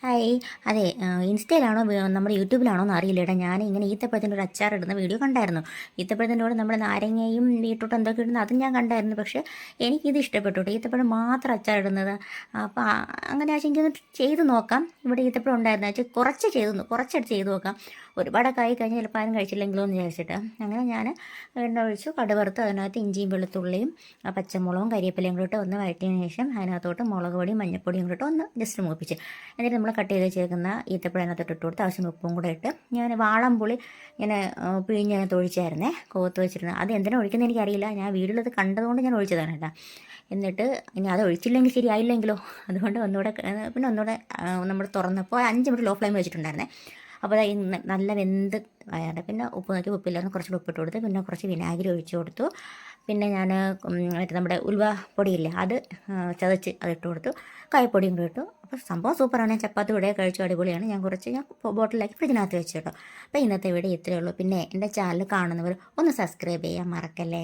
Hi. അതെ, ഇൻസ്റ്റയിലാണോ നമ്മുടെ യൂട്യൂബിലാണോ എന്ന് അറിയില്ലടാ. ഞാൻ ഇങ്ങനെ ഈത്തപ്പഴത്തിൻ്റെ ഒരു അച്ചാർ ഇടുന്ന വീഡിയോ കണ്ടായിരുന്നു. ഈത്തപ്പഴത്തിൻ്റെ കൂടെ നമ്മൾ നാരങ്ങയും ബീട്രൂട്ട് എന്തൊക്കെ ഇടുന്നത് അതും ഞാൻ കണ്ടായിരുന്നു. പക്ഷേ എനിക്കിത് ഇഷ്ടപ്പെട്ടു കേട്ടോ, ഈത്തപ്പഴം മാത്രം അച്ചാർ ഇടുന്നത്. അപ്പോൾ അങ്ങനെ ആഴ്ച എനിക്കൊന്ന് ചെയ്ത് നോക്കാം. ഇവിടെ ഈത്തപ്പഴം ഉണ്ടായിരുന്നു, ആഴ്ച കുറച്ചെടുത്ത് ചെയ്ത് നോക്കാം. ഒരുപാടൊക്കെ ആയി കഴിഞ്ഞാൽ ചിലപ്പോൾ ആരും കഴിച്ചില്ലെങ്കിലോ എന്ന് വിചാരിച്ചിട്ട് അങ്ങനെ ഞാൻ എണ്ണ ഒഴിച്ചു, കടുവറുത്ത് അതിനകത്ത് ഇഞ്ചിയും വെളുത്തുള്ളിയും പച്ചമുളകും കരിവേപ്പിലയും കൂടെ ഇട്ട് ഒന്ന് വഴറ്റിയതിന് ശേഷം അതിനകത്തോട്ട് മുളക് പൊടിയും മഞ്ഞൾപ്പൊടിയും കൂടെ ഇട്ട് ഒന്ന് ജസ്റ്റ് മൂപ്പിച്ച്, എന്നിട്ട് നമ്മൾ കട്ട് ചെയ്ത് വെച്ചേക്കുന്ന ഈത്തപ്പഴം അതിനകത്തോട്ട് ഇട്ട് കൊടുത്ത് ആവശ്യം ഉപ്പും കൂടെ ഇട്ട് ഞാൻ വാളംപുളി ഇങ്ങനെ പിഴിഞ്ഞതിനകത്ത് ഒഴിച്ചായിരുന്നേ, കോത്ത് വെച്ചിരുന്നത്. അത് എന്തിനാ ഒഴിക്കുന്നത് എനിക്കറിയില്ല, ഞാൻ വീട്ടിലത് കണ്ടതുകൊണ്ട് ഞാൻ ഒഴിച്ചതാണ് കേട്ടോ. എന്നിട്ട് ഇനി അത് ഒഴിച്ചില്ലെങ്കിൽ ശരിയായില്ലെങ്കിലോ, അതുകൊണ്ട് ഒന്നുകൂടെ നമ്മൾ തുറന്നപ്പോൾ 5 മിനിറ്റ് ലോ ഫ്ലെയിം വെച്ചിട്ടുണ്ടായിരുന്നേ. അപ്പോൾ ഈ നല്ല വെന്ത് ആയത്, പിന്നെ ഉപ്പ് നോക്കി ഉപ്പില്ലായിരുന്നു, കുറച്ചുകൂടെ ഉപ്പിട്ട് കൊടുത്ത്, പിന്നെ കുറച്ച് വിനാഗിരി ഒഴിച്ച് കൊടുത്തു. പിന്നെ ഞാൻ മറ്റേ നമ്മുടെ ഉലുവ പൊടിയില്ലേ അത് ചതച്ച് അതിട്ട് കൊടുത്തു, കായപ്പൊടിയും കൂടി ഇട്ടു. അപ്പോൾ സംഭവം സൂപ്പറാണ്. ചപ്പാത്തി ഇവിടെ കഴിച്ചു, അടിപൊളിയാണ്. ഞാൻ ബോട്ടിലാക്കി ഫ്രിഡ്ജിനകത്ത് വെച്ചു കേട്ടോ. അപ്പോൾ ഇന്നത്തെ വീഡിയോ ഇത്രയേ ഉള്ളൂ. പിന്നെ എൻ്റെ ചാനൽ കാണുന്നവർ ഒന്ന് സബ്സ്ക്രൈബ് ചെയ്യാൻ മറക്കല്ലേ.